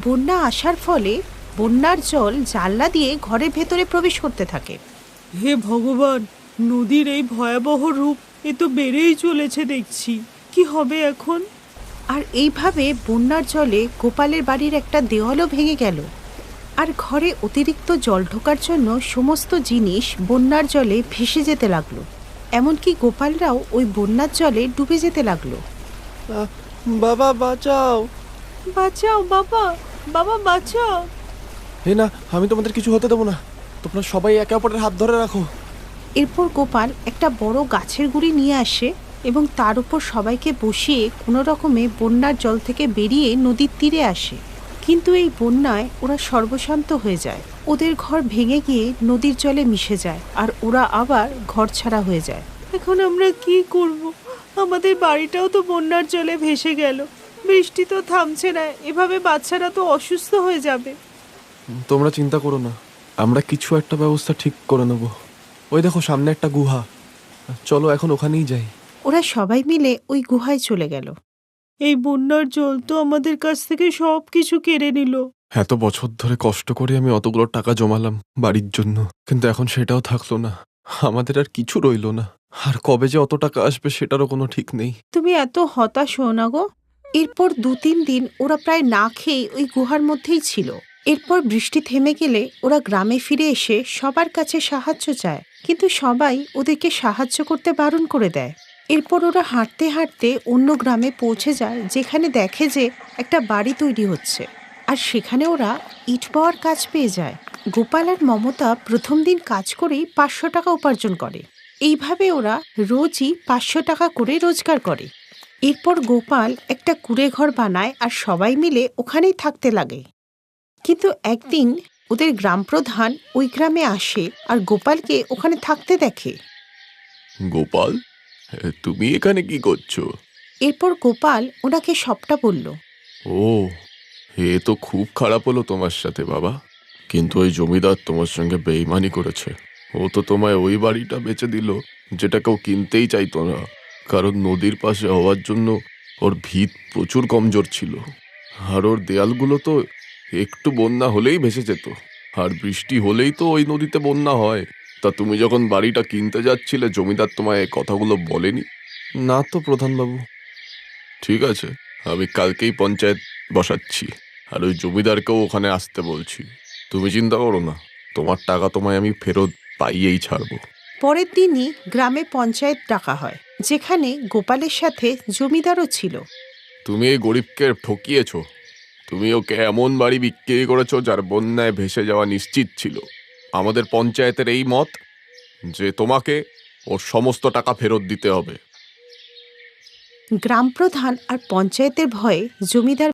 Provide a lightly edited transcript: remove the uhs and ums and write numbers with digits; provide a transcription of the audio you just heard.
বন্যা আসার ফলে বন্যার জল জানলা দিয়ে ঘরের ভেতরে প্রবেশ করতে থাকে। হে ভগবান, নদীর এই ভয়াবহ রূপ এ তো বেড়েই চলেছে দেখছি। কি হবে এখন? আর এইভাবে বন্যার জলে গোপালের বাড়ির একটা দেওয়ালও ভেঙে গেল। আর ঘরে অতিরিক্ত জল ঢোকার জন্য সমস্ত জিনিস বন্যার জলে ভেসে যেতে লাগলো। এমনকি গোপালরাও ওই বন্যার জলে ডুবে যেতে লাগলো। বাবা বাঁচাও! বাঁচাও বাবা, বাবা বাঁচাও! হে না, আমি তোমাদের কিছু হতে দেবো না। তোমরা সবাই একে অপরের হাত ধরে রাখো। এরপর গোপাল একটা বড় গাছের গুঁড়ি নিয়ে আসে এবং তার উপর সবাইকে বসিয়ে কোনো রকমে বন্যার জল থেকে বেরিয়ে নদীর তীরে আসে। কিন্তু এই বন্যায় ওরা সর্বশান্ত হয়ে যায়। ওদের ঘর ভেঙে গিয়ে নদীর জলে মিশে যায় আর ওরা আবার ঘর ছাড়া হয়ে যায়। এখন আমরা কি করব? আমাদের বাড়িটাও তো বন্যার জলে ভেসে গেল। বৃষ্টি তো থামছে না, এভাবে বাচ্চারা তো অসুস্থ হয়ে যাবে। তোমরা চিন্তা করো না, আমরা কিছু একটা ব্যবস্থা ঠিক করে নেব। ওই দেখো সামনে একটা গুহা, চলো এখন ওখানেই যাই। ওরা সবাই মিলে ওই গুহায় চলে গেল। এই বন্যার জল তো আমাদের কাছ থেকে সব কিছু কেড়ে নিল। এত বছর ধরে কষ্ট করে আমি অতগুলো টাকা জমালাম বাড়ির জন্য, কিন্তু এখন সেটাও থাকলো না। আমাদের আর কিছু রইলো না। আর কবে যে অত টাকা আসবে সেটারও কোনো ঠিক নেই। তুমি এত হতাশ হও না গো। এরপর 2-3 দিন ওরা প্রায় না খেয়ে ওই গুহার মধ্যেই ছিল। এরপর বৃষ্টি থেমে গেলে ওরা গ্রামে ফিরে এসে সবার কাছে সাহায্য চায়, কিন্তু সবাই ওদেরকে সাহায্য করতে বারণ করে দেয়। এরপর ওরা হাঁটতে হাঁটতে অন্য গ্রামে পৌঁছে যায়, যেখানে দেখে যে একটা বাড়ি তৈরি হচ্ছে। আর সেখানে ওরা ইট পাওয়ার কাজ পেয়ে যায়। গোপাল আর মমতা প্রথম দিন কাজ করেই 500 টাকা উপার্জন করে। এইভাবে ওরা রোজই 500 টাকা করে রোজগার করে। এরপর গোপাল একটা কুঁড়ে ঘর বানায় আর সবাই মিলে ওখানেই থাকতে লাগে। কিন্তু একদিন ওদের গ্রাম প্রধান ওই গ্রামে আসে আর গোপালকে ওখানে থাকতে দেখে। গোপাল, তুমি এখানে কি করছো? এরপর গোপাল ওনাকে সবটা বলল। ও, এ তো খুব খারাপ হলো তোমার সাথে বাবা। কিন্তু ওই জমিদার তোমার সঙ্গে বেইমানি করেছে। ও তো তোমায় ওই বাড়িটা বেচে দিল যেটা কেউ কিনতেই চাইতো না, কারণ নদীর পাশে হওয়ার জন্য ওর ভিত প্রচুর কমজোর ছিল। আর ওর দেয়ালগুলো তো একটু বন্যা হলেই ভেসে যেত। আর বৃষ্টি হলেই তো ওই নদীতে বন্যা হয়। তা তুমি যখন বাড়িটা কিনতে যাচ্ছিলে, জমিদার তোমায় কথাগুলো বলেনি? না তো প্রধানবাবু। ঠিক আছে, আমি কালকেই পঞ্চায়েত বসাচ্ছি আর ওই জমিদারকেও ওখানে আসতে বলছি। তুমি চিন্তা করো না, তোমার টাকা তোমায় আমি ফেরত পাইয়েই ছাড়বো। পরের দিনই গ্রামে পঞ্চায়েত ডাকা হয়, যেখানে গোপালের সাথে জমিদারও ছিল। তুমি এই গরিবকে ঠকিয়েছ। তুমি ওকে এমন বাড়ি বিক্রি করেছো যার বন্যায় ভেসে যাওয়া নিশ্চিত ছিল। আমাদের পঞ্চায়েতের এই মত যে তোমাকে ওর সমস্ত টাকা ফেরত দিতে হবে। গ্রাম প্রধান আর পঞ্চায়েতের ভয়ে জমিদার